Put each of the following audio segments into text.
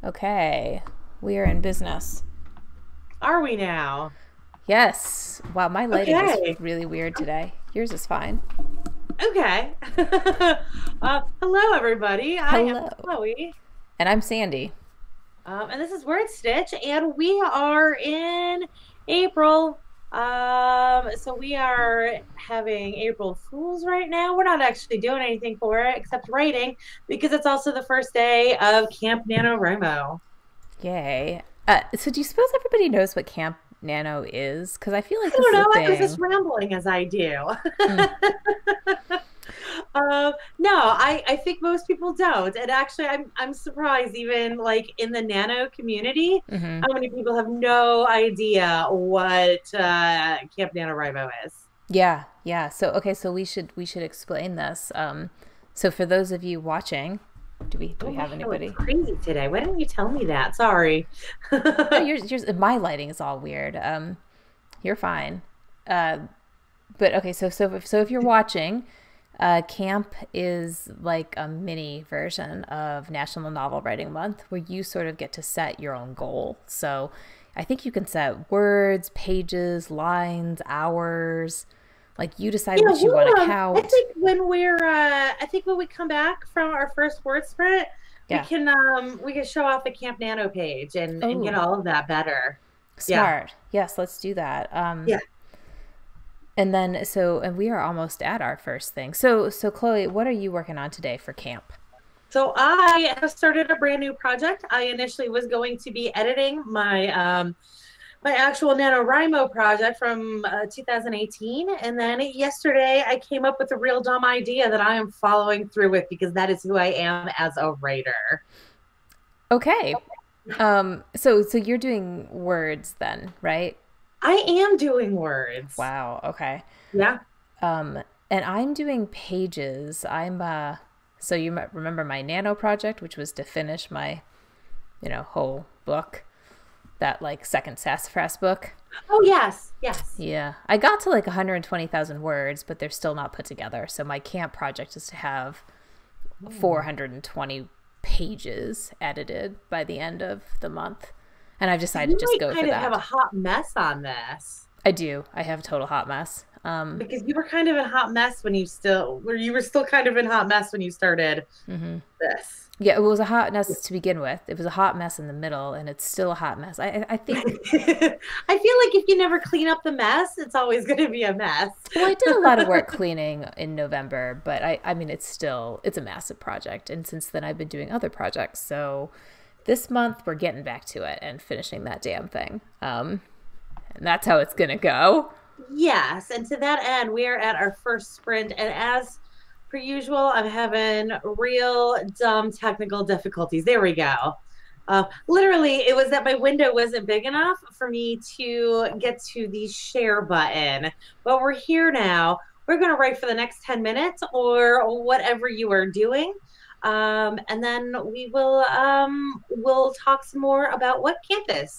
Okay, we are in business. Are we now? Yes. Wow, my lighting is Okay. really weird today. Yours is fine. Okay. Hello, everybody. I am Hello. Chloe, And I'm Sandy. and this is WordStitch, and we are in April. So we are having April Fools right now. We're not actually doing anything for it except writing because it's also the first day of Camp NaNoWriMo. Yay. So do you suppose everybody knows what Camp Nano is? Because I feel like I this don't is a know. I was just thing. rambling as I do. Mm, No, I think most people don't. And actually, I'm surprised even like in the nano community, hmm how many people have no idea what Camp NaNoWriMo is. Yeah, yeah. So okay, so we should explain this. So for those of you watching, do we Oh, my have hair looks anybody? crazy today. Why didn't you tell me that? Sorry. No, yours my lighting is all weird. You're fine. Uh, but okay, so if you're watching, camp is like a mini version of National Novel Writing Month where you sort of get to set your own goal. So I think you can set words, pages, lines, hours. Like you decide Yeah, what you want to I count. think I think when we come back from our first word sprint, Yeah. we can show off the Camp Nano page and get Oh, all of that better. Yeah. smart. Yes, let's do that. Yeah. And we are almost at our first thing. So Chloe, what are you working on today for camp? So I have started a brand new project. I initially was going to be editing my actual NaNoWriMo project from 2018, and then yesterday I came up with a real dumb idea that I am following through with because that is who I am as a writer. Okay. So you're doing words then, right? I am doing words. Wow. Okay. Yeah. Um, and I'm doing pages. So you might remember my Nano project, which was to finish my, whole book, that like second sassafras book. Oh yes, yes. Yeah, I got to like 120,000 words, but they're still not put together. So my camp project is to have Hmm. 420 pages edited by the end of the month. And I've So decided you to just might go for kind of have a that. hot mess on this I do. I have a total hot mess. because you were kind of in a hot mess when you were still kind of in hot mess when you started this. Yeah, it was a hot mess to begin with. It was a hot mess in the middle, and it's still a hot mess. I think. I feel like if you never clean up the mess, it's always going to be a mess. Well, I did a lot of work cleaning in November, but I mean, it's a massive project, and since then I've been doing other projects. So this month we're getting back to it and finishing that damn thing. And that's how it's gonna go. Yes, and to that end, we are at our first sprint, and as per usual, I'm having real dumb technical difficulties. There we go. Literally, it was that my window wasn't big enough for me to get to the share button. But we're here now. We're going to write for the next 10 minutes or whatever you are doing. And then we'll talk some more about what campus.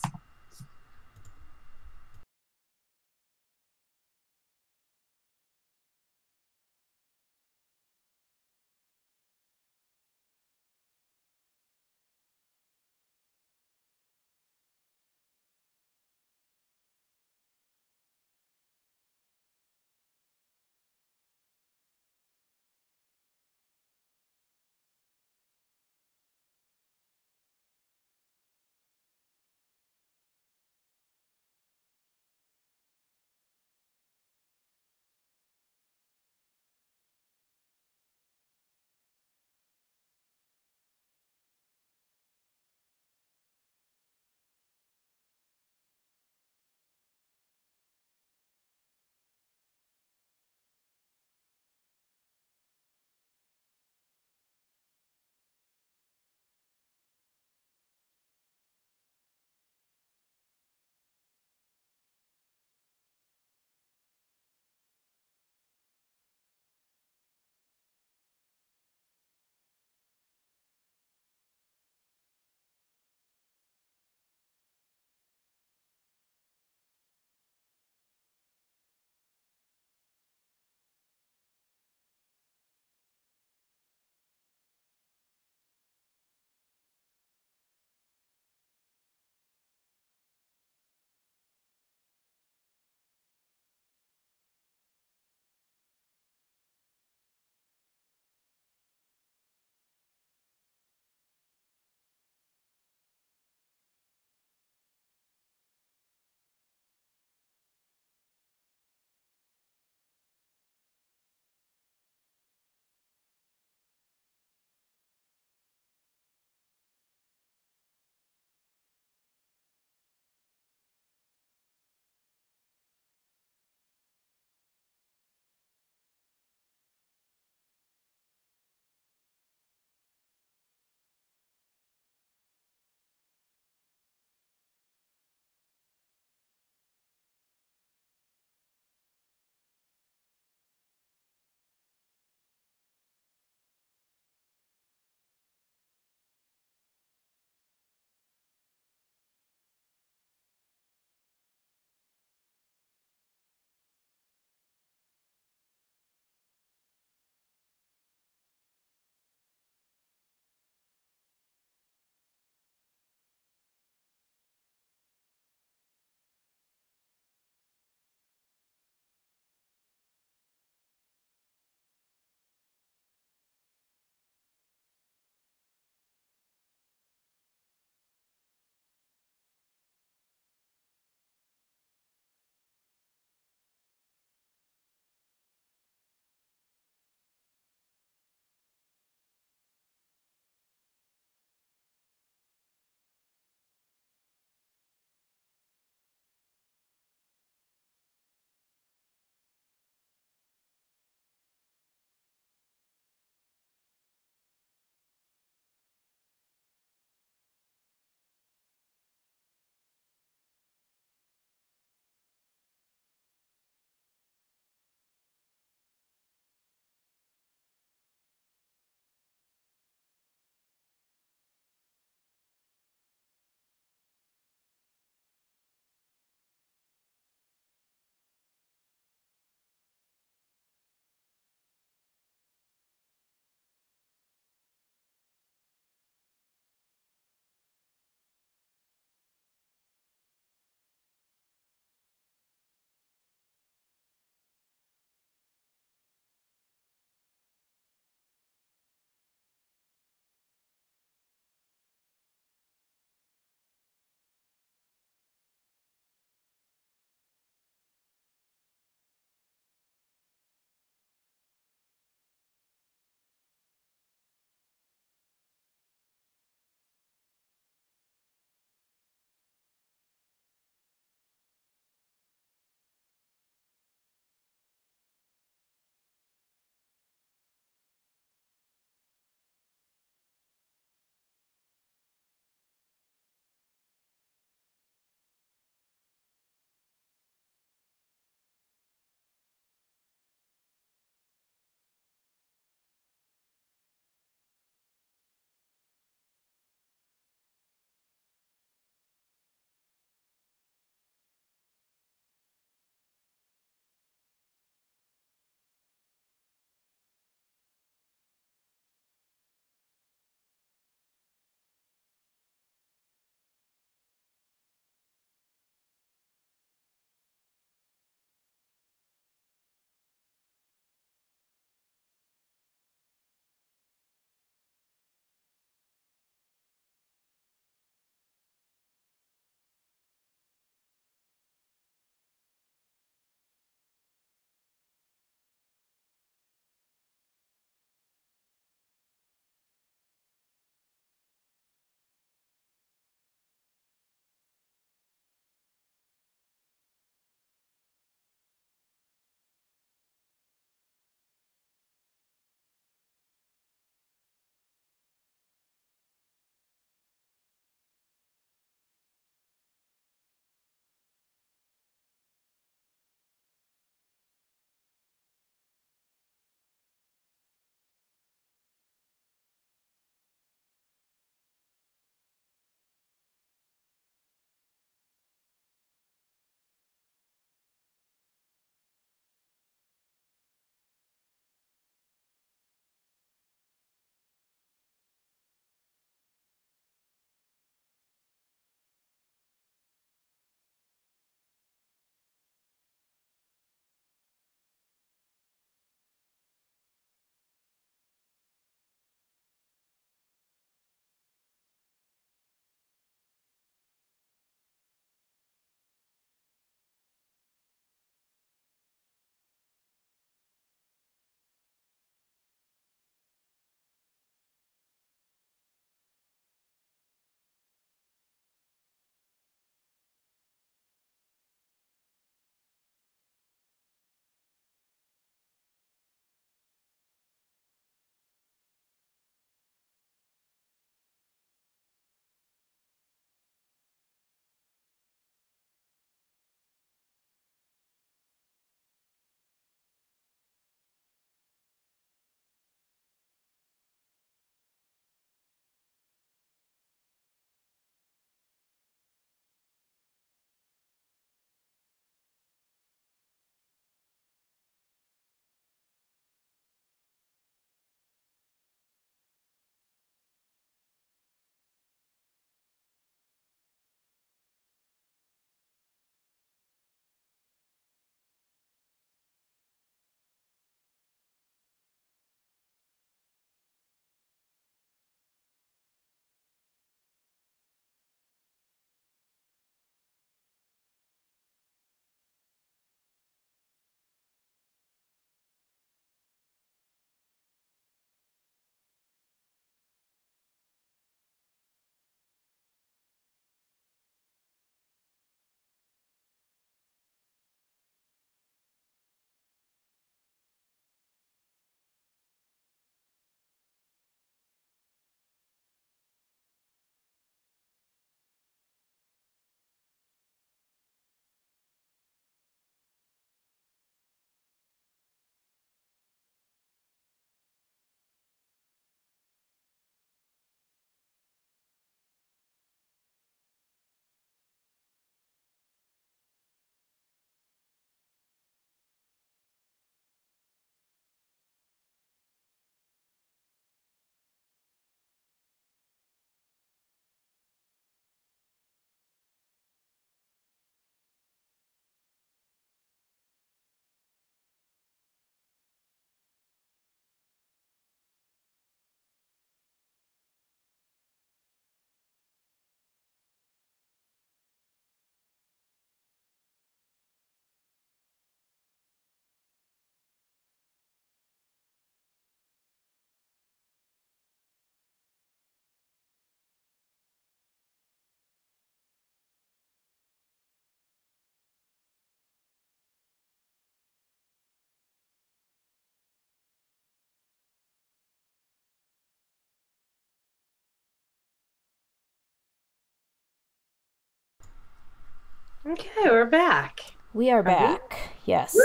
Okay, we're back. We are Are we? back. Woo! Yes.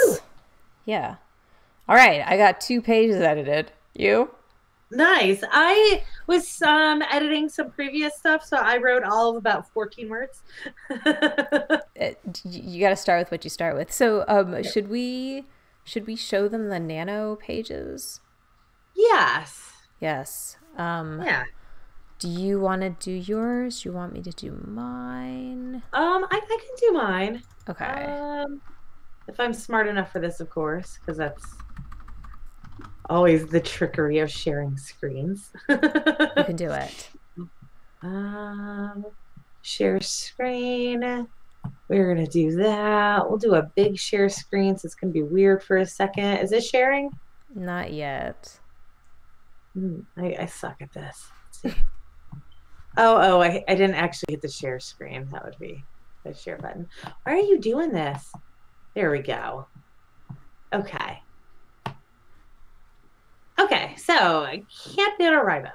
Yeah. All right. I got 2 pages edited. You? Nice. I was editing some previous stuff, so I wrote all of about 14 words. You got to start with what you start with. So, should we show them the nano pages? Yes. Yes. Yeah. Do you want to do yours? Do you want me to do mine? I can do mine. Okay. If I'm smart enough for this, of course, because that's always the trickery of sharing screens. You can do it. Um, Share screen. We're gonna do that. We'll do a big share screen, so it's gonna be weird for a second. Is it sharing? Not yet. I suck at this. Let's see. I didn't actually hit the share screen. That would be the share button. Why are you doing this? There we go. Okay. Okay, so Camp NaNoWriMo.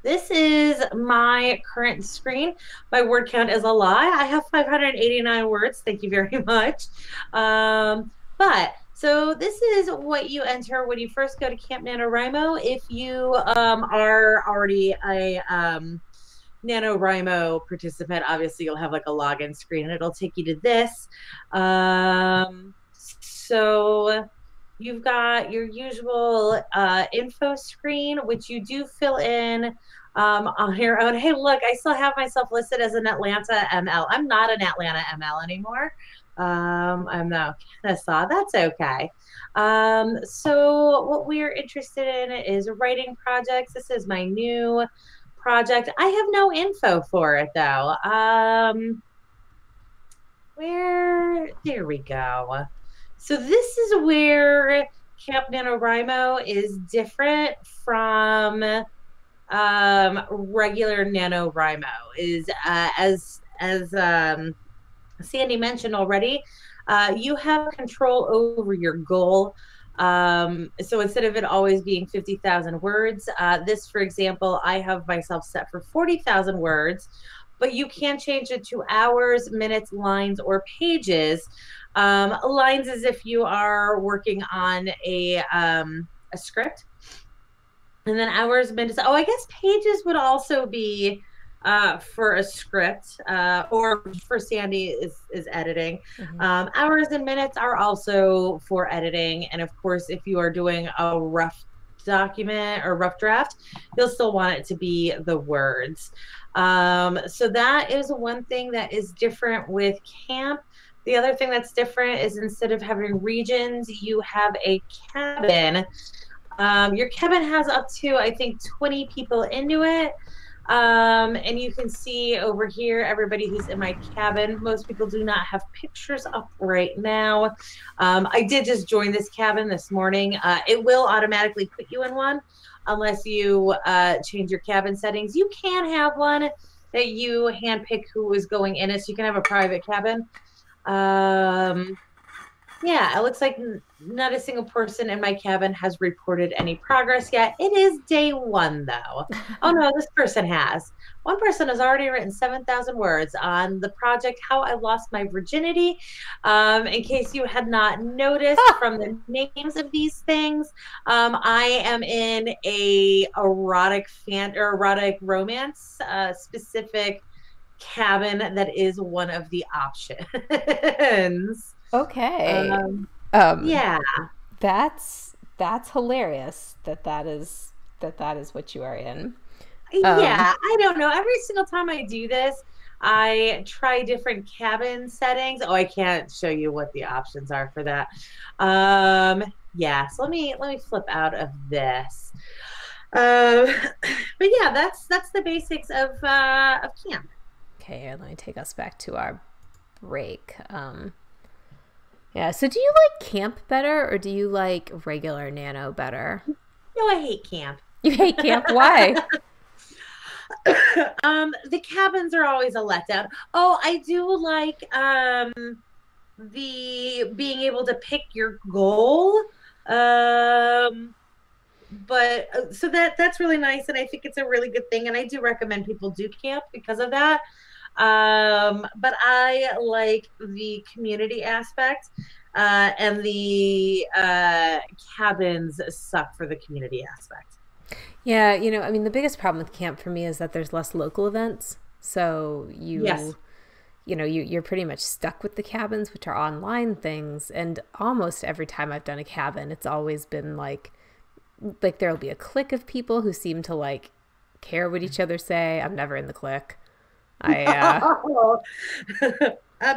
This is my current screen. My word count is a lie. I have 589 words. Thank you very much. So this is what you enter when you first go to Camp NaNoWriMo. If you are already a NaNoWriMo participant, obviously you'll have like a login screen and it'll take you to this. So you've got your usual info screen, which you do fill in on your own. Hey, look, I still have myself listed as an Atlanta ML. I'm not an Atlanta ML anymore. I'm now Kennesaw. That's okay. So what we're interested in is writing projects. This is my new project. I have no info for it though. There we go. So this is where Camp NaNoWriMo is different from regular NaNoWriMo. Is as Sandy mentioned already, you have control over your goal. So instead of it always being 50,000 words, this, for example, I have myself set for 40,000 words, but you can change it to hours, minutes, lines, or pages. Lines as if you are working on a script. And then hours, minutes. Oh, I guess pages would also be for a script, or for Sandy is editing. Hours and minutes are also for editing. And of course, if you are doing a rough document or rough draft, you'll still want it to be the words. So that is one thing that is different with Camp. The other thing that's different is instead of having regions, you have a cabin. Your cabin has up to, I think, 20 people into it. And you can see over here, everybody who's in my cabin. Most people do not have pictures up right now. I did just join this cabin this morning. It will automatically put you in one unless you change your cabin settings. You can have one that you handpick who is going in it, so you can have a private cabin. Yeah, it looks like not a single person in my cabin has reported any progress yet. It is day 1, though. Oh, no, this person has. One person has already written 7,000 words on the project, How I Lost My Virginity. In case you had not noticed from the names of these things, I am in a erotic romance specific cabin that is one of the options. Okay. Yeah. That's hilarious that is what you are in. Yeah, I don't know. Every single time I do this, I try different cabin settings. Oh, I can't show you what the options are for that. Yeah, so let me flip out of this. But yeah, that's the basics of Camp. Okay, let me take us back to our break. Yeah, so do you like Camp better or do you like regular Nano better? No, I hate Camp. You hate Camp? Why? The cabins are always a letdown. Oh, I do like the being able to pick your goal. But so that's really nice, and I think it's a really good thing, and I do recommend people do Camp because of that. But I like the community aspect, and the cabins suck for the community aspect. Yeah, I mean, the biggest problem with camp for me is that there's less local events. So Yes. you're pretty much stuck with the cabins, which are online things. And almost every time I've done a cabin, it's always been like there'll be a clique of people who seem to like care what each other say. I'm never in the clique. I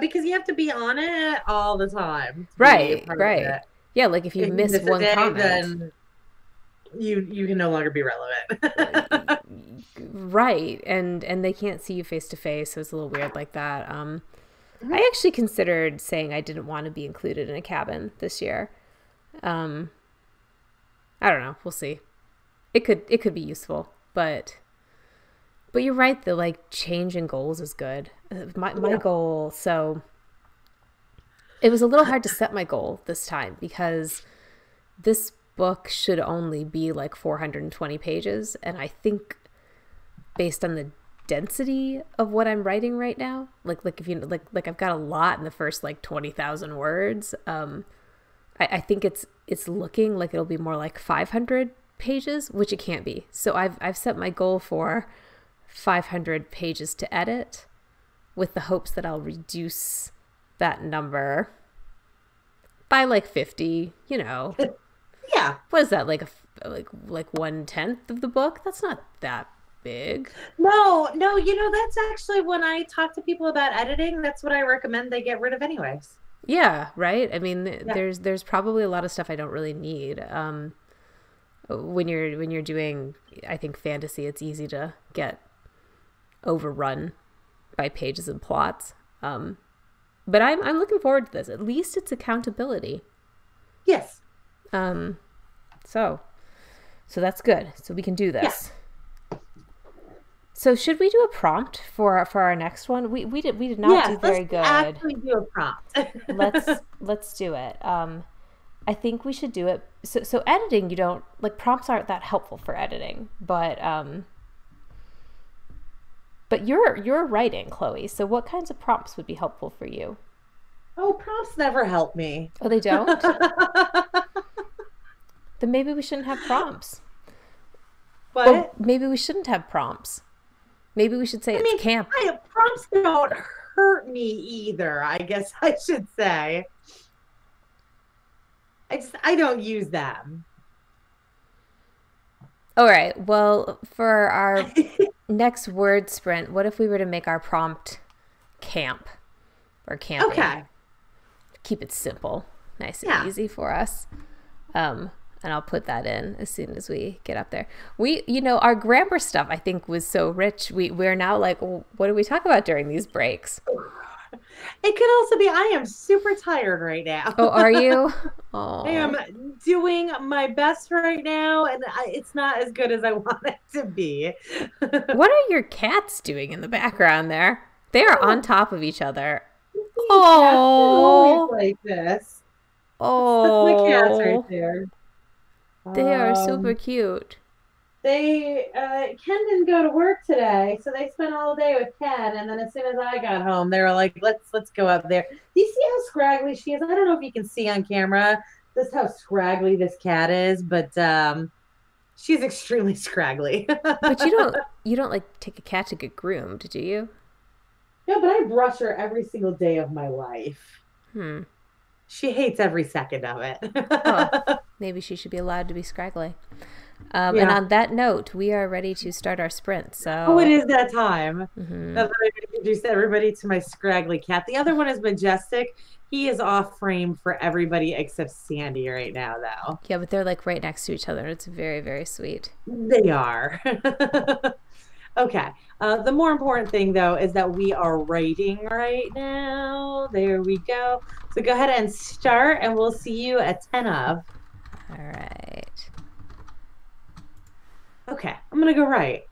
Because you have to be on it all the time to be a Right, part of right. it. Yeah, like if you If you miss miss a one day, comment, then you can no longer be relevant. right, and they can't see you face to face, so it's a little weird like that. I actually considered saying I didn't want to be included in a cabin this year. Um, I don't know. We'll see. It could be useful, but you're right. The like change in goals is good. My Yeah. goal. So it was a little hard to set my goal this time because this book should only be like 420 pages, and I think based on the density of what I'm writing right now, like if you like I've got a lot in the first like 20,000 words. I think it's looking like it'll be more like 500 pages, which it can't be. So I've set my goal for 500 pages to edit, with the hopes that I'll reduce that number by like 50. Yeah. What is that, like 1/10 of the book? That's not that big. No, no, that's actually when I talk to people about editing, that's what I recommend they get rid of anyways. Yeah, right. I mean, Yeah. there's probably a lot of stuff I don't really need. When you're doing, I think, fantasy, it's easy to get overrun by pages and plots. But I'm looking forward to this. At least it's accountability. Yes. Um, so so that's good. So we can do Yeah. this. So should we do a prompt for our next one? We did not Yes. do Let's very good. actually do a prompt. Let's do it. I think we should do it. So editing, you don't like prompts aren't that helpful for editing, but you're writing, Chloe. So what kinds of prompts would be helpful for you? Oh, prompts never help me. Oh, they don't? Then maybe we shouldn't have prompts. Or What? maybe we shouldn't have prompts. Maybe we should say I it's mean, camp. prompts don't hurt me either, I guess I should say. I don't use them. All right. Well, for our next word sprint, what if we were to make our prompt camp or camping? Okay. Keep it simple, nice and Yeah. easy for us. And I'll put that in as soon as we get up there. Our grammar stuff, I think, was so rich. We're now like, well, what do we talk about during these breaks? It could also be I am super tired right now. Oh, are you? I am Oh, doing my best right now, and it's not as good as I want it to be. what are your cats doing in the background there? They are on Oh, top of each other. cats are always Oh, like this. That's my cats right oh, there. they are super Um, cute. they Ken didn't go to work today, so they spent all day with Ken. And then as soon as I got home, they were like, "Let's go up there." Do you see how scraggly she is? I don't know if you can see on camera just how scraggly this cat is, but she's extremely scraggly. But you don't like take a cat to get groomed, do you? No, but I brush her every single day of my life. Hmm. She hates every second of Oh, it. maybe she should be allowed to be scraggly. And Yeah. on that note, we are ready to start our sprint. Oh, it So, is that time. mhm. Now that I introduced everybody to my scraggly cat. The other one is Majestic. He is off frame for everybody except Sandy right now, though. Yeah, but they're like right next to each other. It's very, very sweet. They are. Okay. The more important thing, though, is that we are writing right now. There we go. So go ahead and start, and we'll see you at 10 of. All right. Okay. I'm going to go write.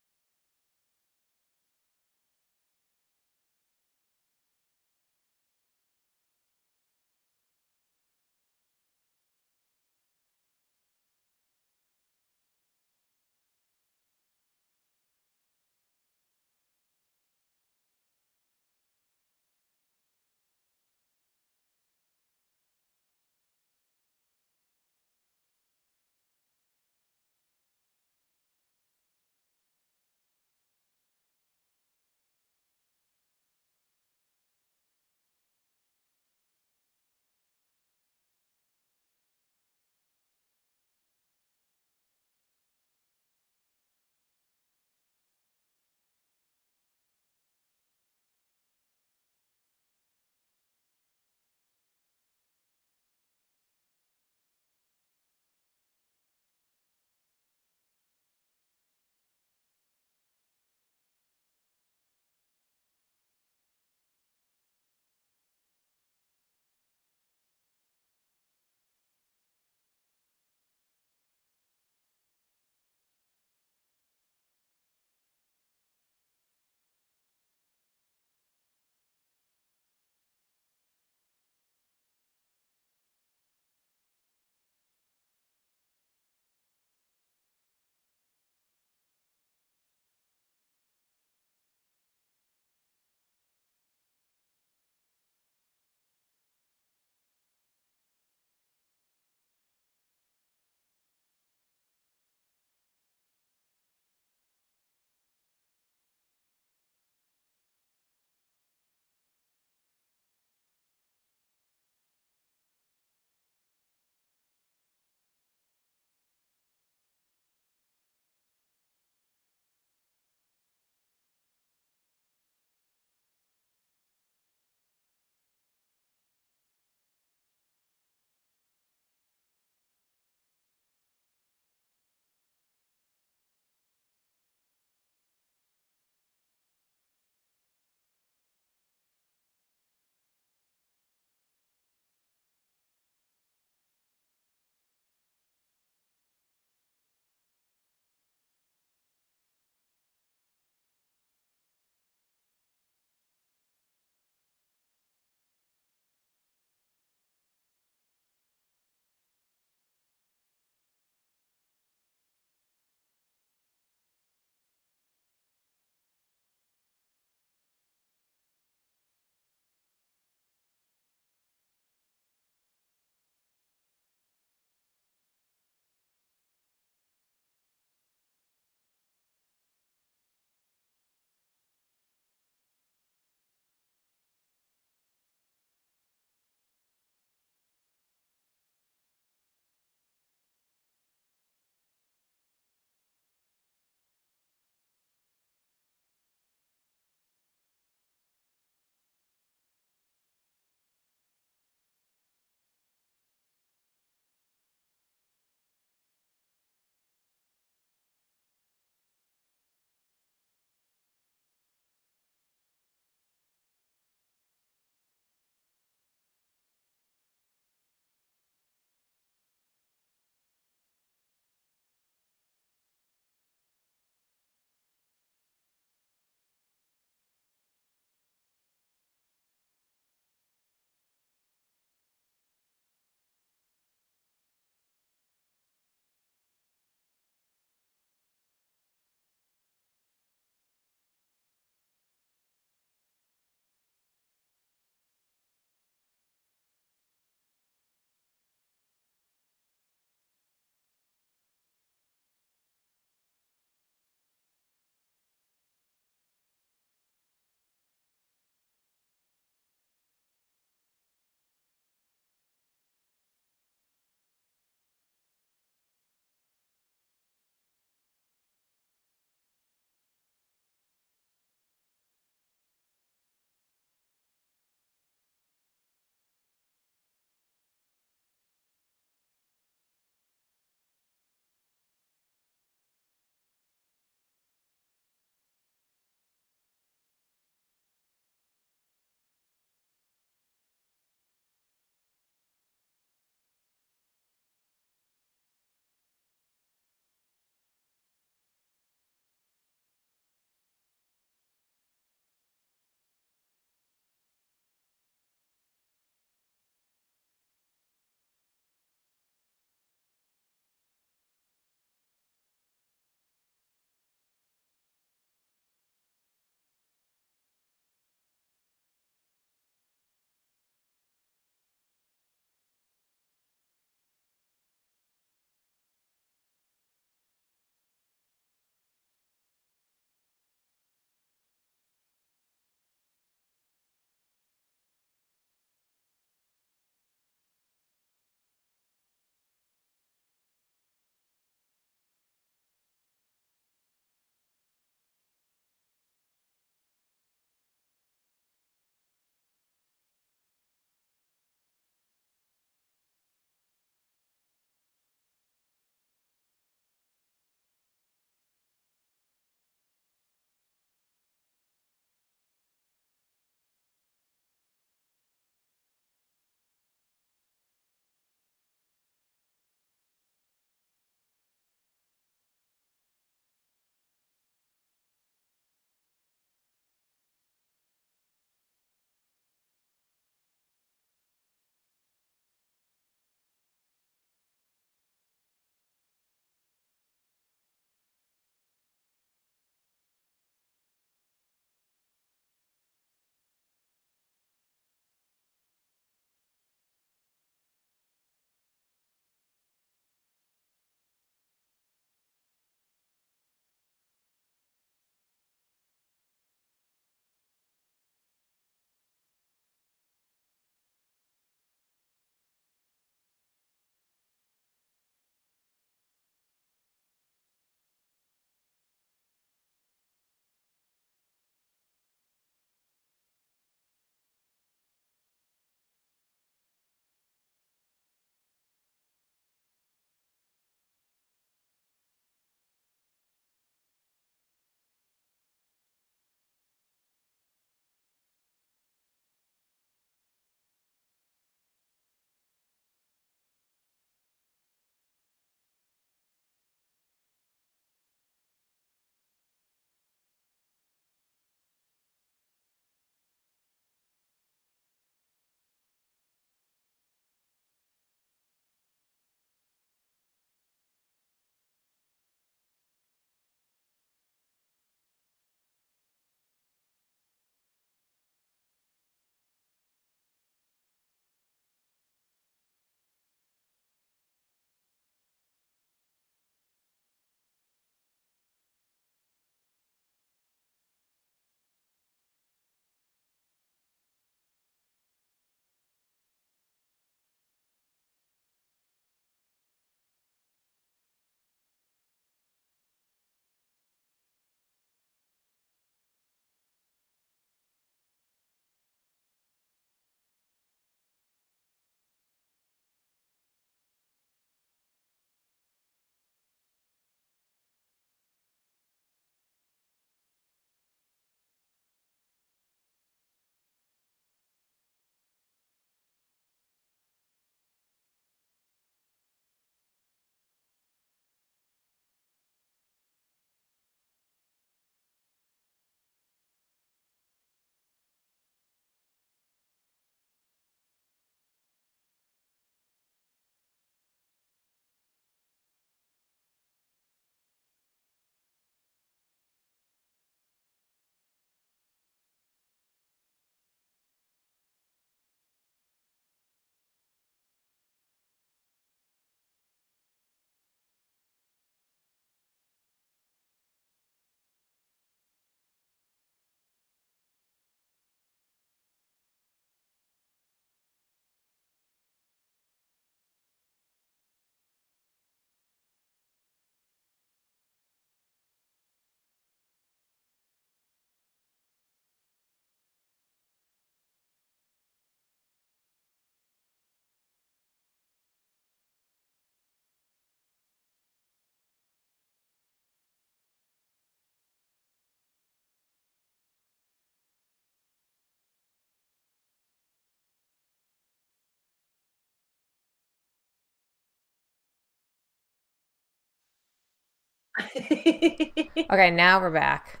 Okay, now we're back.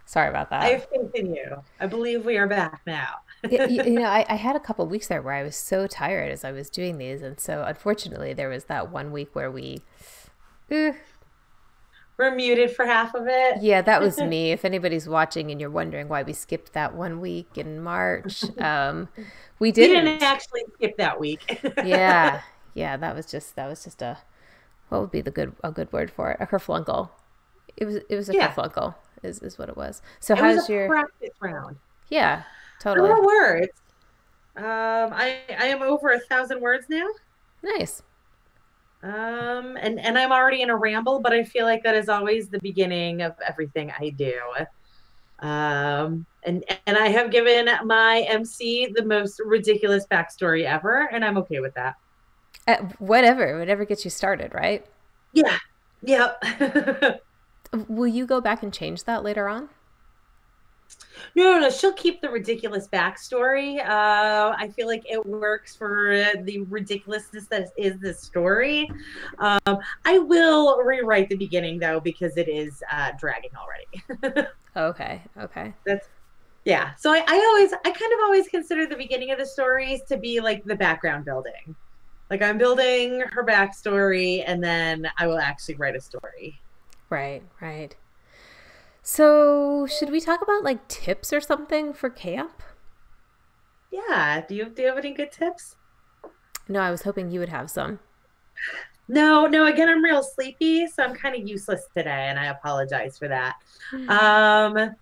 Sorry about I that. have faith in you. I believe we are back now. I had a couple weeks there where I was so tired as I was doing these, and so unfortunately there was that one week where eh, We're muted for half of it. yeah, that was me. If anybody's watching and you're wondering why we skipped that one week in March, we We didn't didn't. actually skip that week. Yeah, yeah, that was just a what would be a good word for it? A kerflunkle. It was a Yeah, kerflunkle is what it was. So it was how's a your practice round. yeah, For totally. more words, I am over 1,000 words now. Nice. And I'm already in a ramble, but I feel like that is always the beginning of everything I do. And I have given my MC the most ridiculous backstory ever, and I'm okay with that. Whatever gets you started, right? Yeah, yep. Will you go back and change that later on? No. She'll keep the ridiculous backstory. I feel like it works for the ridiculousness that is the story. I will rewrite the beginning though because it is dragging already. Okay, okay. That's yeah. So I kind of always consider the beginning of the stories to be like the background building. Like I'm building her backstory, and then I will actually write a story. Right, right. So, should we talk about like tips or something for camp? Yeah. Do you have any good tips? No, I was hoping you would have some. No. Again, I'm real sleepy, so I'm kind of useless today, and I apologize for that. Um,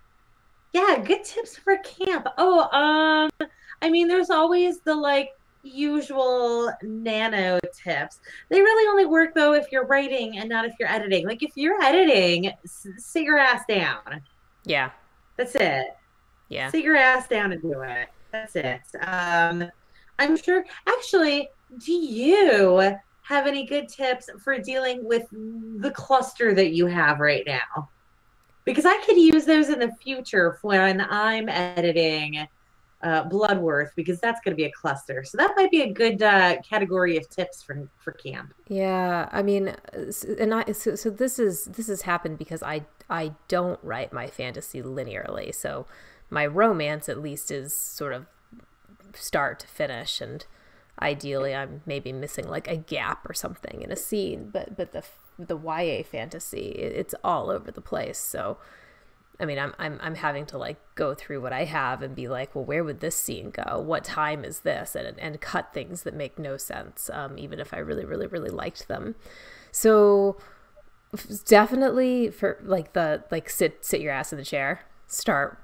yeah, good tips for camp. I mean, there's always the like usual nano tips. They really only work though if you're writing and not if you're editing. Like if you're editing, sit your ass down. Yeah, That's it. yeah. Sit your ass down and do it. That's it. I'm sure. Actually, do you have any good tips for dealing with the cluster that you have right now? Because I could use those in the future when I'm editing Bloodworth, because that's going to be a cluster. So that might be a good category of tips for camp. Yeah, I mean, and so this has happened because I don't write my fantasy linearly. So my romance at least is sort of start to finish, and ideally I'm maybe missing like a gap or something in a scene, but the YA fantasy, it's all over the place. So I mean, I'm having to like go through what I have and be like, well, where would this scene go? What time is this? And cut things that make no sense, even if I really liked them. So definitely for like the like sit your ass in the chair, start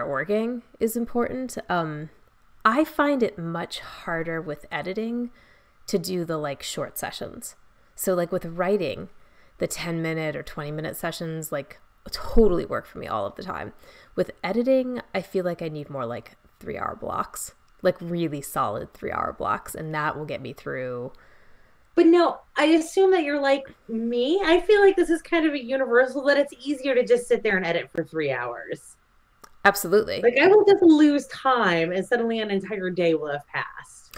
working is important. I find it much harder with editing to do the like short sessions. So like with writing, the 10-minute or 20-minute sessions like totally work for me all of the time. With editing, I feel like I need more like 3-hour blocks, like really solid 3-hour blocks, and that will get me through. But no, I assume that you're like me. I feel like this is kind of a universal that it's easier to just sit there and edit for 3 hours. Absolutely. Like I will just lose time and suddenly an entire day will have passed.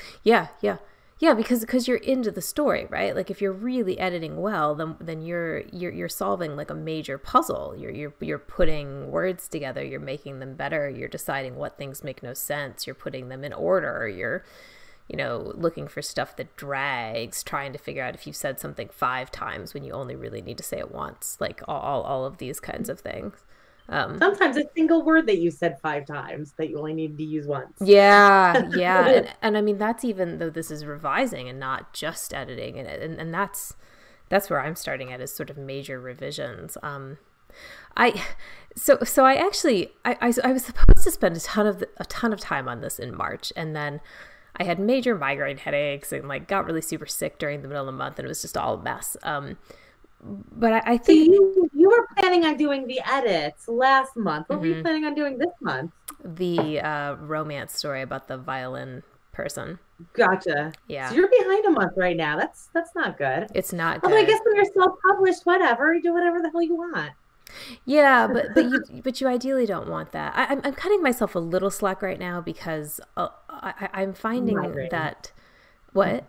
Yeah, because you're into the story, right? Like if you're really editing well, then you're solving like a major puzzle. You're putting words together, you're making them better, you're deciding what things make no sense, you're putting them in order, you're looking for stuff that drags, trying to figure out if you've said something 5 times when you only really need to say it once, like all of these kinds of things. Sometimes a single word that you said 5 times that you only needed to use once. Yeah, and I mean that's even though this is revising and not just editing, and that's where I'm starting at is sort of major revisions. I so I actually I was supposed to spend a ton of time on this in March, and then I had major migraine headaches and like got really super sick during the middle of the month, and it was just all a mess. But I So think you were planning on doing the edits last month. What were you mhm, planning on doing this month? the romance story about the violin person. Gotcha. Yeah, So you're behind a month right now. That's not good. it's not Although I good. guess when you're self-published, whatever, you do whatever the hell you want. Yeah, but you ideally don't want that. I'm cutting myself a little slack right now because I'm finding Migraine. that what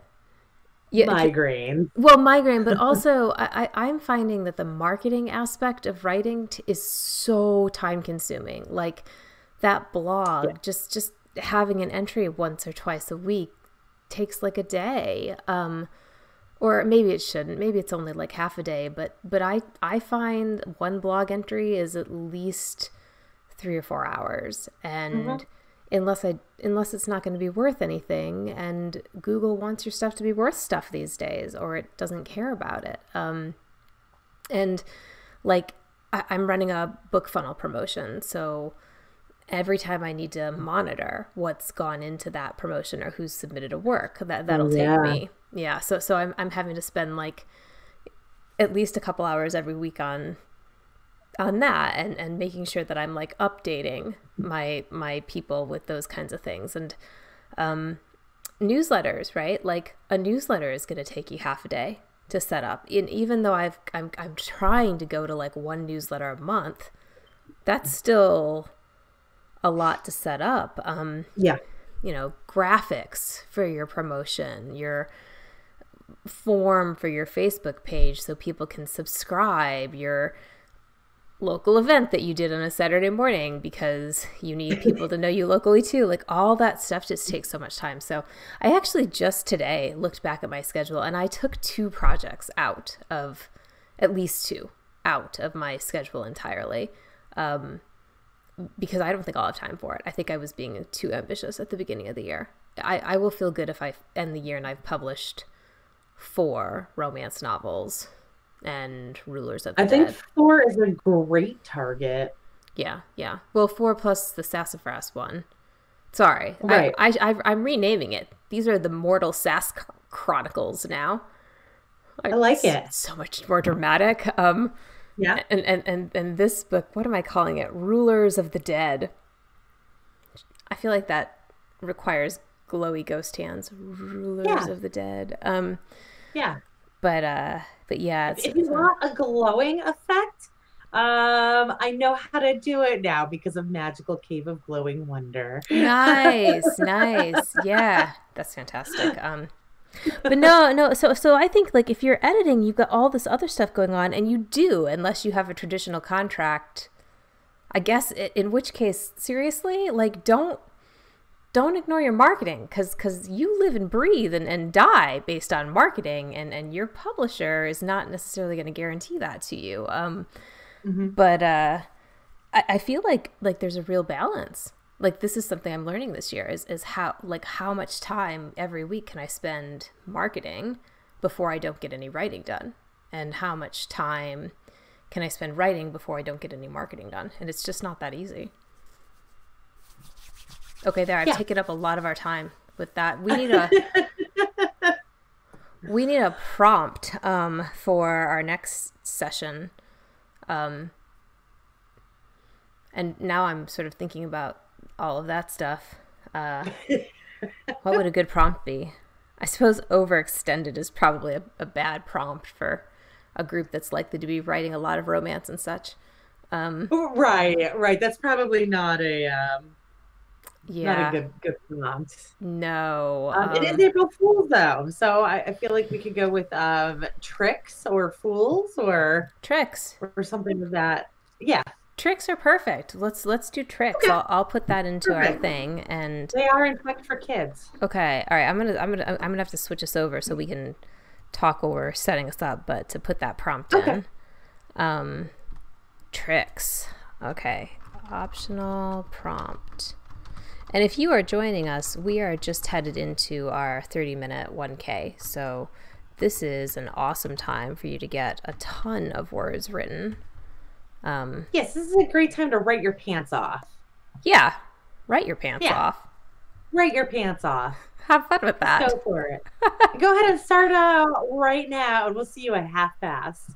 Yeah, migraine. well, migraine, but also I'm finding that the marketing aspect of writing is so time consuming. Like that Yeah. blog, just having an entry once or twice a week takes like a day. Or maybe it shouldn't. Maybe it's only like half a day, but I find one blog entry is at least 3 or 4 hours, Mhm. and unless it's not going to be worth anything, and Google wants your stuff to be worth stuff these days, or it doesn't care about it. And like I'm running a book funnel promotion, so every time I need to monitor what's gone into that promotion or who's submitted a work, Oh that'll take yeah. me. Yeah, so I'm having to spend like at least a couple hours every week on that, and making sure that I'm like updating my people with those kinds of things. And newsletters, right? Like a newsletter is going to take you half a day to set up. And even though I'm trying to go to like one newsletter a month, that's still a lot to set up. Yeah. Graphics for your promotion, your form for your Facebook page so people can subscribe, your local event that you did on a Saturday morning because you need people to know you locally too. Like all that stuff just takes so much time. So I actually just today looked back at my schedule and I took 2 projects out of, at least 2, out of my schedule entirely. Because I don't think I'll have time for it. I think I was being too ambitious at the beginning of the year. I will feel good if I end the year and I've published 4 romance novels and Rulers of the I think Dead. 4 is a great target. Yeah, yeah. Well, 4 plus the Sassafras one. Sorry, Right. I'm renaming it. These are the Mortal Sass Chronicles now. I like It's it. so much more dramatic. Yeah. And this book, what am I calling it? Rulers of the Dead. I feel like that requires glowy ghost hands. Rulers Yeah. of the Dead. Yeah. But yeah, If you want a glowing effect, I know how to do it now because of Magical Cave of Glowing Wonder. nice, nice. Yeah, that's fantastic. But no. So I think like if you're editing, you've got all this other stuff going on, and you do, unless you have a traditional contract. I guess in which case, seriously, like don't ignore your marketing because you live and breathe and die based on marketing, and your publisher is not necessarily going to guarantee that to you. Mhm. But I feel like there's a real balance. Like this is something I'm learning this year is how much time every week can I spend marketing before I don't get any writing done, and how much time can I spend writing before I don't get any marketing done, and it's just not that easy. Okay, there, I've Yeah. taken up a lot of our time with that. We need a prompt for our next session. And now I'm sort of thinking about all of that stuff. What would a good prompt be? I suppose overextended is probably a bad prompt for a group that's likely to be writing a lot of romance and such. Right, right. That's probably not a Yeah, good prompt. no. It is April Fool's though, so I feel like we could go with tricks or fools Tricks. or something of that. Yeah. Tricks are perfect. Let's do tricks. Okay. I'll put that into our Perfect. thing. And They are in fact for kids. okay, all right. I'm gonna have to switch us over so we can talk while we're setting us up. But to put that prompt Okay. in, tricks. Okay, optional prompt. And if you are joining us, we are just headed into our 30-minute 1K. So this is an awesome time for you to get a ton of words written. Yes, this is a great time to write your pants off. Yeah, write your pants Yeah, off. write your pants off. Have fun with Just that. go for it. Go ahead and start right now, and we'll see you at half past.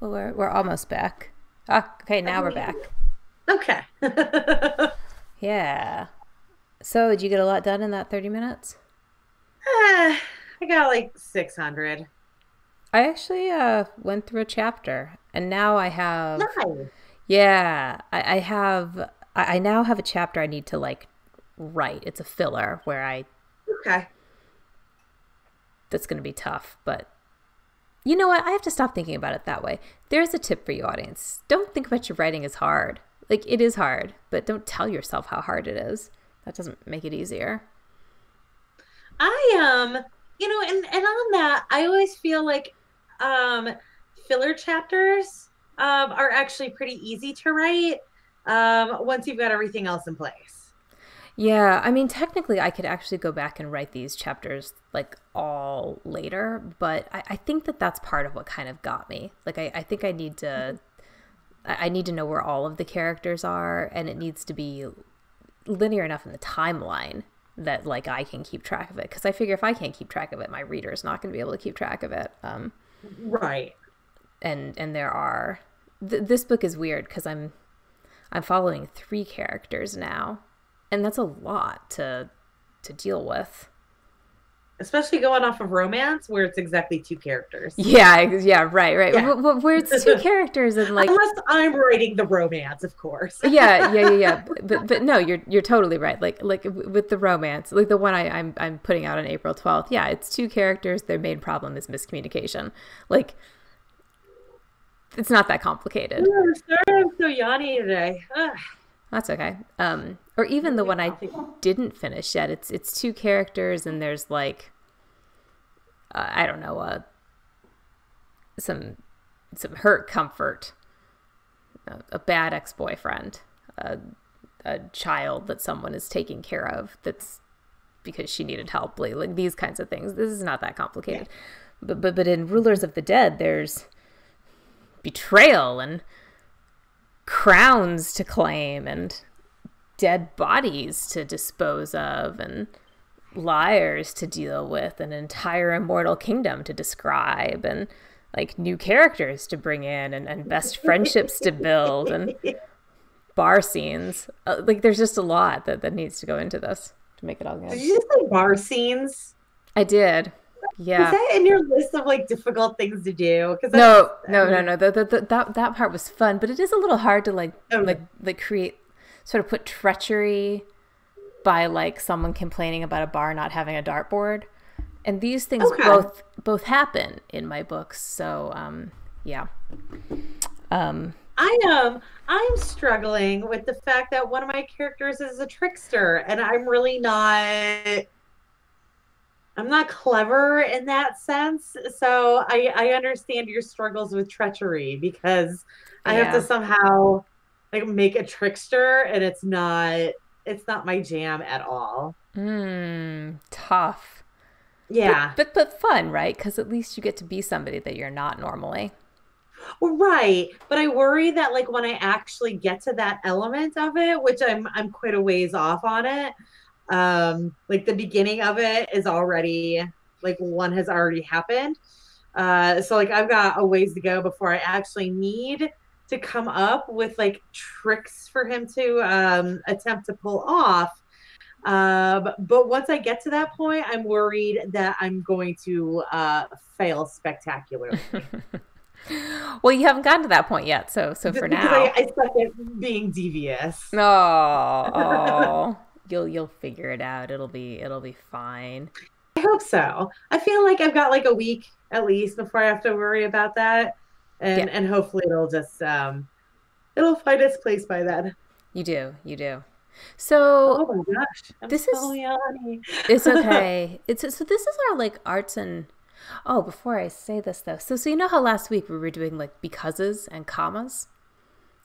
Well, we're almost back. Ah, okay, now we're back. Okay. Yeah. So, did you get a lot done in that 30 minutes? I got like 600. I actually went through a chapter, and now I have. Nice. Yeah, I have. I now have a chapter I need to like write. It's a filler where I. Okay. That's going to be tough, but you know what? I have to stop thinking about it that way. There's a tip for you, audience. Don't think about your writing as hard. Like, it is hard, but don't tell yourself how hard it is. That doesn't make it easier. And on that, I always feel like filler chapters are actually pretty easy to write once you've got everything else in place. Yeah, I mean, technically, I could actually go back and write these chapters like all later, but I think that that's part of what kind of got me. Like, I think I need to know where all of the characters are, and it needs to be linear enough in the timeline that like I can keep track of it. Because I figure if I can't keep track of it, my reader is not going to be able to keep track of it. Right. And there are this book is weird because I'm following 3 characters now. And that's a lot to deal with. Especially going off of romance where it's exactly 2 characters. Yeah, right. Yeah. Where it's 2 characters and like unless I'm writing the romance, of course. yeah. But no, you're totally right. Like with the romance, like the one I'm putting out on April 12th. Yeah, it's 2 characters. Their main problem is miscommunication. Like it's not that complicated. Oh, sorry, I'm so yawny today. Ugh. That's okay. Or even the one I didn't finish yet. It's 2 characters and there's like, I don't know, some hurt comfort, a bad ex-boyfriend, a child that someone is taking care of that's because she needed help, like these kinds of things. This is not that complicated. Yeah. But in Rulers of the Dead, there's betrayal and crowns to claim and dead bodies to dispose of and liars to deal with, an entire immortal kingdom to describe, and like new characters to bring in and best friendships to build and bar scenes. Like there's just a lot that needs to go into this to make it all good. Did you say bar scenes? I did. Yeah. Is that in your list of like difficult things to do? No. That part was fun, but it is a little hard to like create, sort of put treachery by like someone complaining about a bar not having a dartboard, and these things both happen in my books. So yeah. I'm struggling with the fact that one of my characters is a trickster, and I'm not clever in that sense. So I understand your struggles with treachery because I have to somehow like make a trickster, and it's not my jam at all. Tough. Yeah. But fun, right? Because at least you get to be somebody that you're not normally. Right. But I worry that like when I actually get to that element of it, which I'm quite a ways off on it, like the beginning of it is already like one has already happened. So like I've got a ways to go before I actually need to come up with like tricks for him to attempt to pull off. But once I get to that point, I'm worried that I'm going to fail spectacularly. Well, you haven't gotten to that point yet, so for now, I suck at being devious. Oh, you'll figure it out. It'll be fine. I hope so. I feel like I've got like a week at least before I have to worry about that, and hopefully it'll just it'll find its place by then. You do. So, oh my gosh, it's okay. So this is our like arts and. Oh, before I say this though, so you know how last week we were doing like becauses and commas?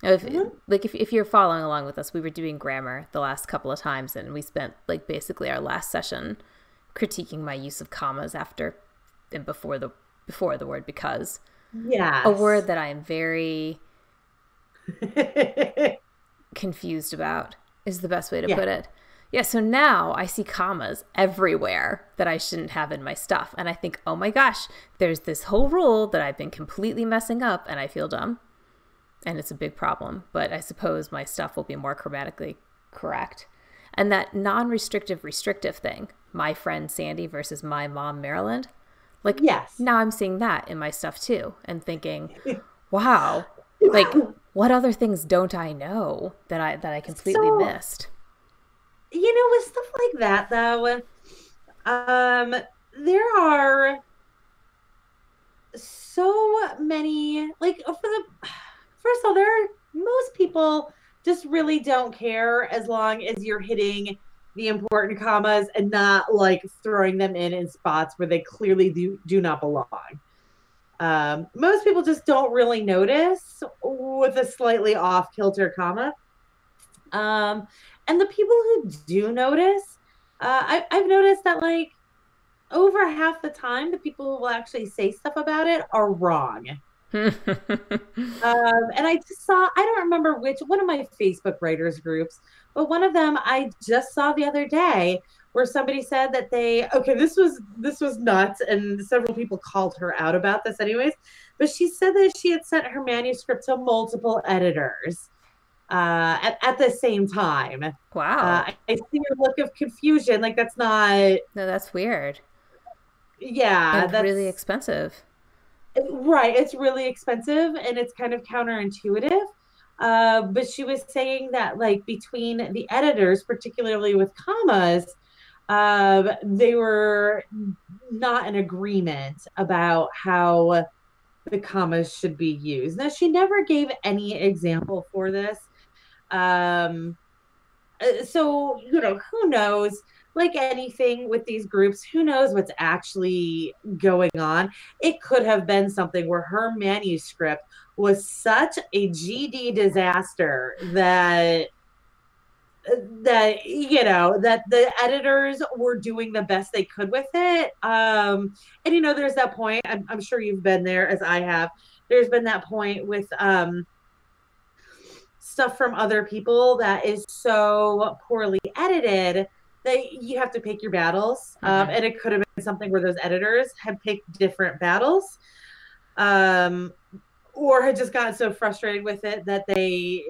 If you're following along with us, we were doing grammar the last couple of times, and we spent like basically our last session critiquing my use of commas after and before the word because. Yeah. A word that I am very confused about is the best way to put it. Yeah, so now I see commas everywhere that I shouldn't have in my stuff. And I think, oh my gosh, there's this whole rule that I've been completely messing up, and I feel dumb. And it's a big problem. But I suppose my stuff will be more grammatically correct. And that non-restrictive restrictive thing, my friend Sandy versus my mom Maryland, like, Yes. now I'm seeing that in my stuff too, and thinking, wow, like, what other things don't I know that I completely missed? With stuff like that, though, there are so many, like, first of all, most people just really don't care as long as you're hitting the important commas and not like throwing them in spots where they clearly do not belong. Most people just don't really notice with a slightly off kilter comma. And the people who do notice, I've noticed that like over half the time, the people who will actually say stuff about it are wrong. And I just saw, I don't remember which one of my Facebook writers groups, but one of them I just saw the other day where somebody said that this was nuts, and several people called her out about this anyways, but she said that she had sent her manuscript to multiple editors at the same time. Wow. I see your look of confusion. Like, that's not. No, that's weird. Yeah. And that's really expensive. Right. It's really expensive, and it's kind of counterintuitive. But she was saying that, like, between the editors, particularly with commas, they were not in agreement about how the commas should be used. Now, she never gave any example for this. So, who knows? Like anything with these groups, who knows what's actually going on? It could have been something where her manuscript was such a GD disaster that the editors were doing the best they could with it. And there's that point. I'm sure you've been there, as I have. There's been that point with stuff from other people that is so poorly edited that you have to pick your battles. Mm-hmm. And it could have been something where those editors had picked different battles, or had just gotten so frustrated with it that they,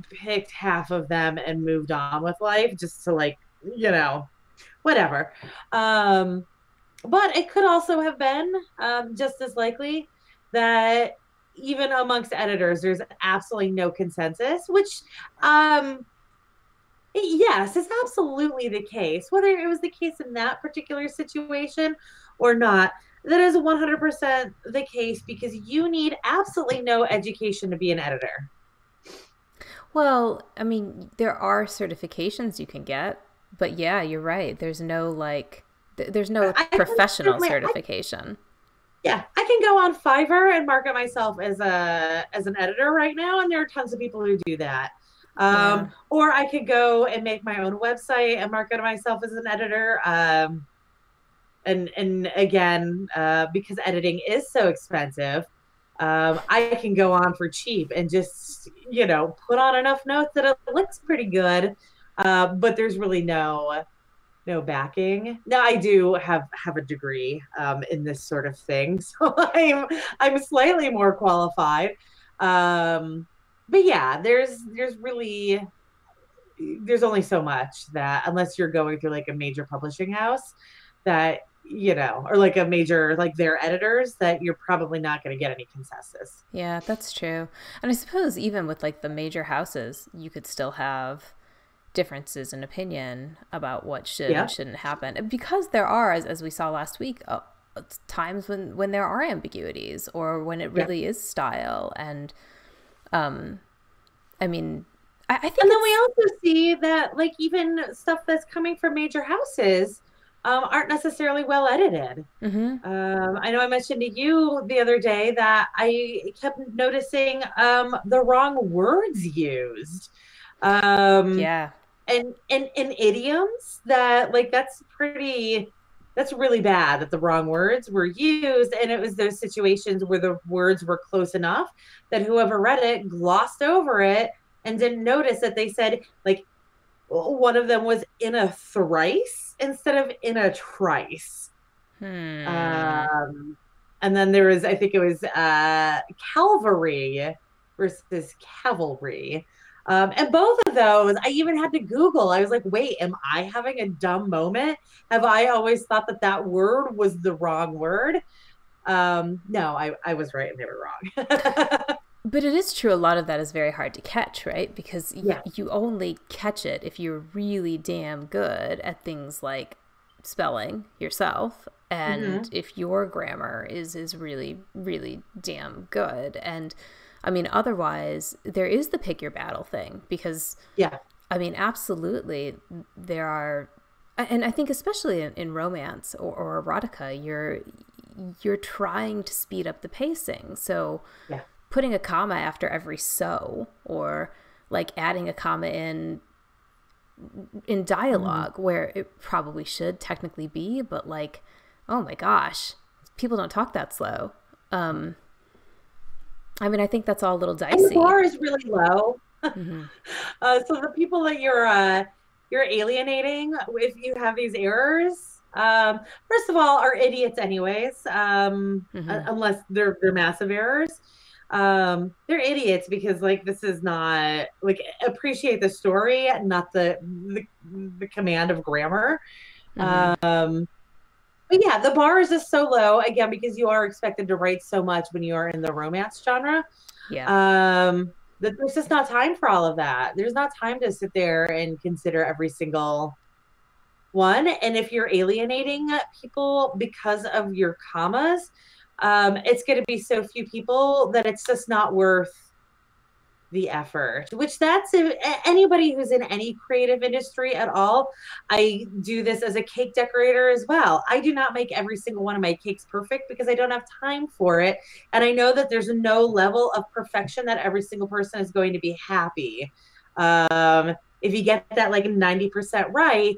picked half of them and moved on with life just to, like, whatever. But it could also have been just as likely that even amongst editors, there's absolutely no consensus, which, yes, is absolutely the case. Whether it was the case in that particular situation or not, that is 100% the case, because you need absolutely no education to be an editor. Well, I mean, there are certifications you can get, but yeah, you're right. There's no professional certification. I can go on Fiverr and market myself as an editor right now, and there are tons of people who do that. Or I could go and make my own website and market myself as an editor. And again, because editing is so expensive, I can go on for cheap and just, put on enough notes that it looks pretty good. But there's really no backing. Now, I do have a degree in this sort of thing, so I'm slightly more qualified. But yeah, there's only so much that, unless you're going through like a major publishing house that, or like a major, like their editors, that you're probably not going to get any consensus. Yeah, that's true. And I suppose even with like the major houses, you could still have differences in opinion about what should and shouldn't happen, because there are, as we saw last week, times when there are ambiguities, or when it really is style. And I mean, I think, and then we also see that, like, even stuff that's coming from major houses aren't necessarily well edited. Mm-hmm. I know I mentioned to you the other day that I kept noticing the wrong words used. And idioms that, like, that's really bad that the wrong words were used. And it was those situations where the words were close enough that whoever read it glossed over it and didn't notice that they said, like, one of them was in a thrice instead of in a trice. Hmm. And then there was, I think it was cavalry versus cavalry. And both of those, I even had to Google. I was like, wait, am I having a dumb moment? Have I always thought that that word was the wrong word? No, I was right and they were wrong. But it is true, a lot of that is very hard to catch, right? Because Yeah. you only catch it if you're really damn good at things like spelling yourself, and Hmm. if your grammar is really, really damn good. And I mean, otherwise, there is the pick your battle thing, because Yeah. I mean, absolutely, there are, and I think especially in romance or erotica, you're trying to speed up the pacing. So Yeah. putting a comma after every so, or like adding a comma in Hmm. dialogue where it probably should technically be, but like, oh my gosh, people don't talk that slow. Um, I mean, I think that's all a little And the dicey. bar is really low. Mm-hmm. So the people that you're alienating if you have these errors, first of all, are idiots anyways, Mm-hmm. unless they're massive errors. They're idiots because like this is not like appreciate the story, not the command of grammar. Mm-hmm. But yeah, the bar is just so low again because you are expected to write so much when you are in the romance genre. Yeah. That there's just not time for all of that. There's not time to sit there and consider every single one. And if you're alienating people because of your commas, it's going to be so few people that it's just not worth the effort, which that's if, anybody who's in any creative industry at all. I do this as a cake decorator as well. I do not make every single one of my cakes perfect because I don't have time for it. And I know that there's no level of perfection that every single person is going to be happy. If you get that like 90% right,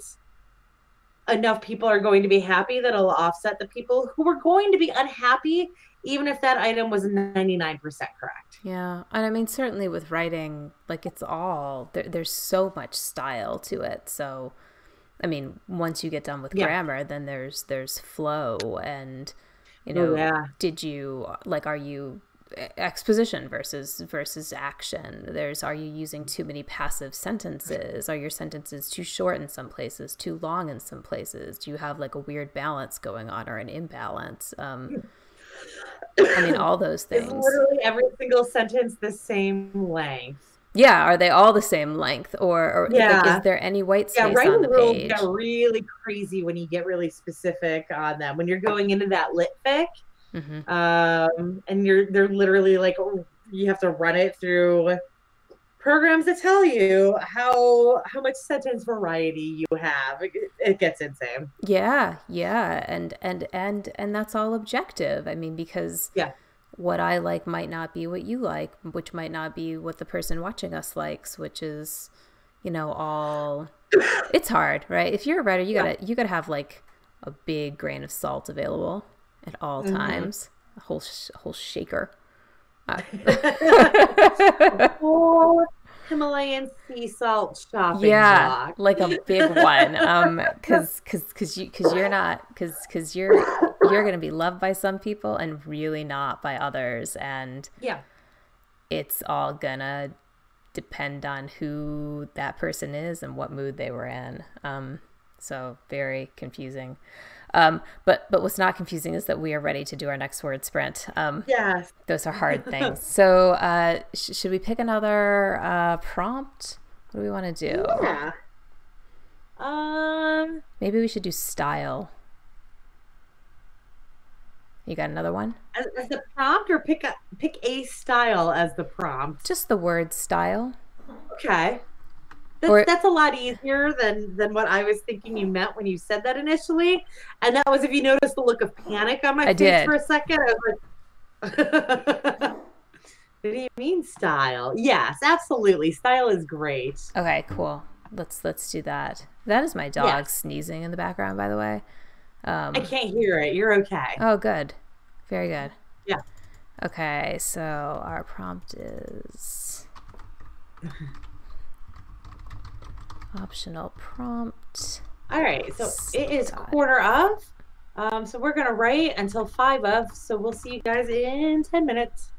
enough people are going to be happy that it'll offset the people who are going to be unhappy, even if that item was 99% correct. Yeah, and I mean, certainly with writing, like it's all there's so much style to it. So, I mean, once you get done with Yeah. grammar, then there's flow, and Oh, yeah. did you like, are you exposition versus action? There's, are you using too many passive sentences? Are your sentences too short in some places, too long in some places? Do you have like a weird balance going on or an imbalance? I mean, all those Is things. literally every single sentence the same length. Yeah, are they all the same length, or like, is Yeah. there any white Yeah. space on Writing the rules get page? really crazy when you get really specific on them. When you're going into that lit fic, Mm-hmm. and they're literally like you have to run it through programs to tell you how much sentence variety you have. It gets insane. Yeah, yeah, and that's all objective. I mean, because Yeah. what I like might not be what you like, which might not be what the person watching us likes, which is, all, it's hard, right? If you're a writer, Yeah. you gotta have like a big grain of salt available at all Mm-hmm. times, a whole shaker. Uh, A whole Himalayan sea salt shopping Yeah, block. like a big one. Cause you're not, cause you're gonna be loved by some people and really not by others, and Yeah. it's all gonna depend on who that person is and what mood they were in. So very confusing. But what's not confusing is that we are ready to do our next word sprint. Yes. Those are hard things. So should we pick another prompt? What do we want to do? Yeah. Um, Maybe we should do style. You got another one? as the prompt or pick a style as the prompt. Just the word style. Okay. That's Or that's a lot easier than what I was thinking you meant when you said that initially. And that was if you noticed the look of panic on my I face for did. a second. I was like, what do you mean style? Yes, absolutely. Style is great. Okay, cool. Let's do that. That is my dog Yes. sneezing in the background, by the way. I Um, can't hear it. You're okay. oh, good. Very good. Yeah. Okay, so our prompt is Optional prompt. All right, so it is 4:15. So we're gonna write until 5:00. So we'll see you guys in 10 minutes.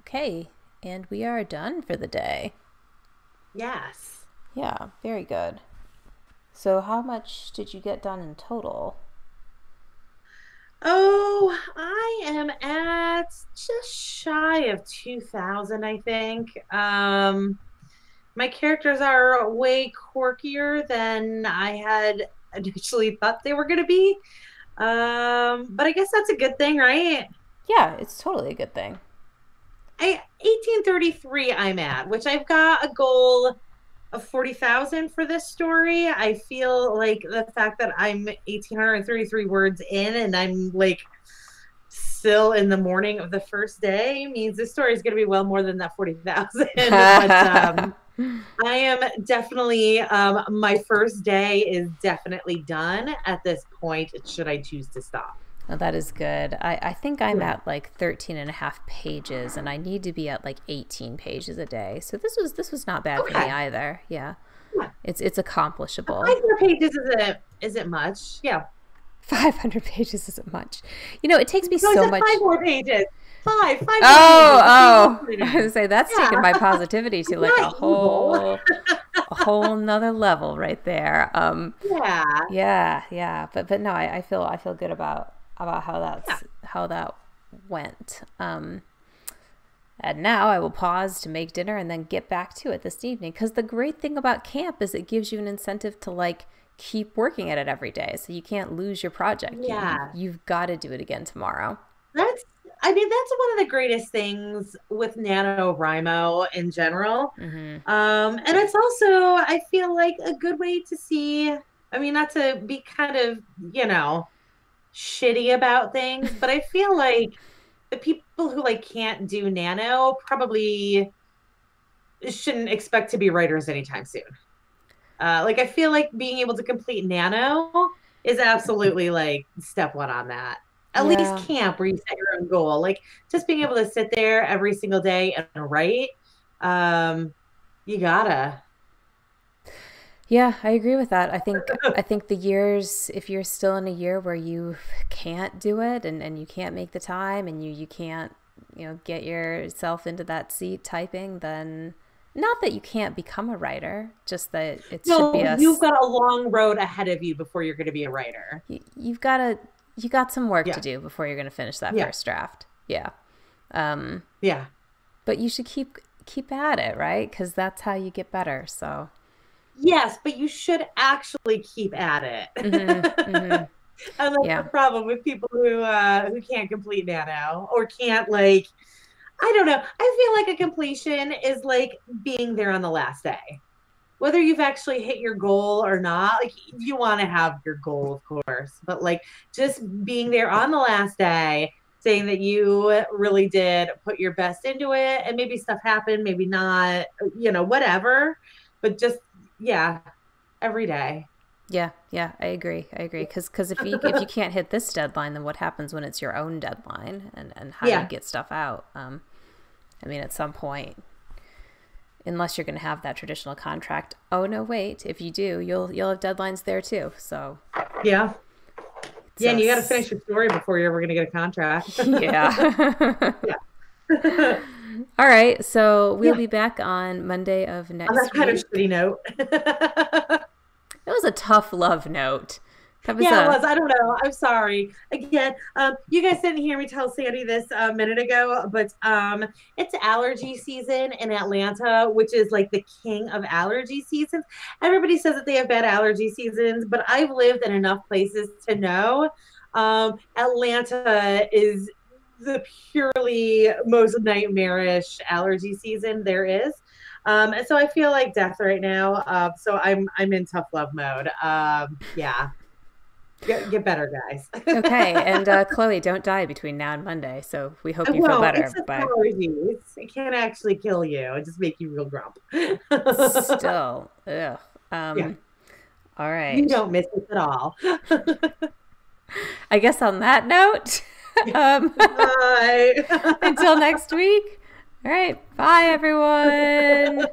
Okay, and we are done for the day. Yes. Yeah, very good. So how much did you get done in total? Oh, I am at just shy of 2,000, I think. My characters are way quirkier than I had initially thought they were going to be. But I guess that's a good thing, right? Yeah, it's totally a good thing. 1833 I'm at, which I've got a goal of 40,000 for this story. I feel like the fact that I'm 1,833 words in and I'm like still in the morning of the first day means this story is going to be well more than that 40,000. But I am definitely, my first day is definitely done at this point, should I choose to stop. Oh, that is good. I think I'm at like 13 and a half pages, and I need to be at like 18 pages a day. So this was not bad for me either. Yeah. It's accomplishable. 500 pages isn't much. Yeah. 500 pages isn't much. You know, it takes me so much. 5 more pages. Five more pages. I was gonna say that's taken my positivity to like a whole nother level right there. Yeah. But no, I feel good about how that went. And now I will pause to make dinner and then get back to it this evening. Because the great thing about camp is it gives you an incentive to like keep working at it every day. So you can't lose your project. Yeah. You've got to do it again tomorrow. That's one of the greatest things with NaNoWriMo in general. And it's also, I feel like, a good way to see, I mean, not to be kind of, shitty about things, but I feel like the people who like can't do nano probably shouldn't expect to be writers anytime soon. Like I feel like being able to complete nano is absolutely like step one on that. At least camp where you set your own goal. Like just being able to sit there every single day and write. You gotta. Yeah, I agree with that. I think the years, if you're still in a year where you can't do it and you can't make the time and you can't, get yourself into that seat typing, then not that you can't become a writer, just that it should be you've got a long road ahead of you before you're going to be a writer. You got some work to do before you're going to finish that first draft. Yeah. But you should keep at it, right? Because that's how you get better. So. Yes, but you should actually keep at it. And that's the problem with people who can't complete nano or can't I don't know. I feel like a completion is like being there on the last day. Whether you've actually hit your goal or not, like you want to have your goal, of course, but like just being there on the last day, saying that you really did put your best into it and maybe stuff happened, maybe not, whatever, but just every day. Yeah, I agree. Because if you can't hit this deadline, then what happens when it's your own deadline and how do you get stuff out? I mean, at some point, unless you're going to have that traditional contract. Oh no, wait! If you do, you'll have deadlines there too. So and you got to finish your story before you're ever going to get a contract. All right, so we'll be back on Monday of next week. On that kind of shitty note. It was a tough love note. It was. I don't know. I'm sorry. Again, you guys didn't hear me tell Sandy this a minute ago, but it's allergy season in Atlanta, which is like the king of allergy seasons. Everybody says that they have bad allergy seasons, but I've lived in enough places to know Atlanta is the purely most nightmarish allergy season there is. And so I feel like death right now. So I'm in tough love mode. Get better, guys. Okay, and Chloe, don't die between now and Monday. So we hope you feel better. It can't actually kill you. It just make you real grump. Still, ugh. All right. You don't miss it at all. I guess on that note. Bye. Until next week. All right. Bye, everyone.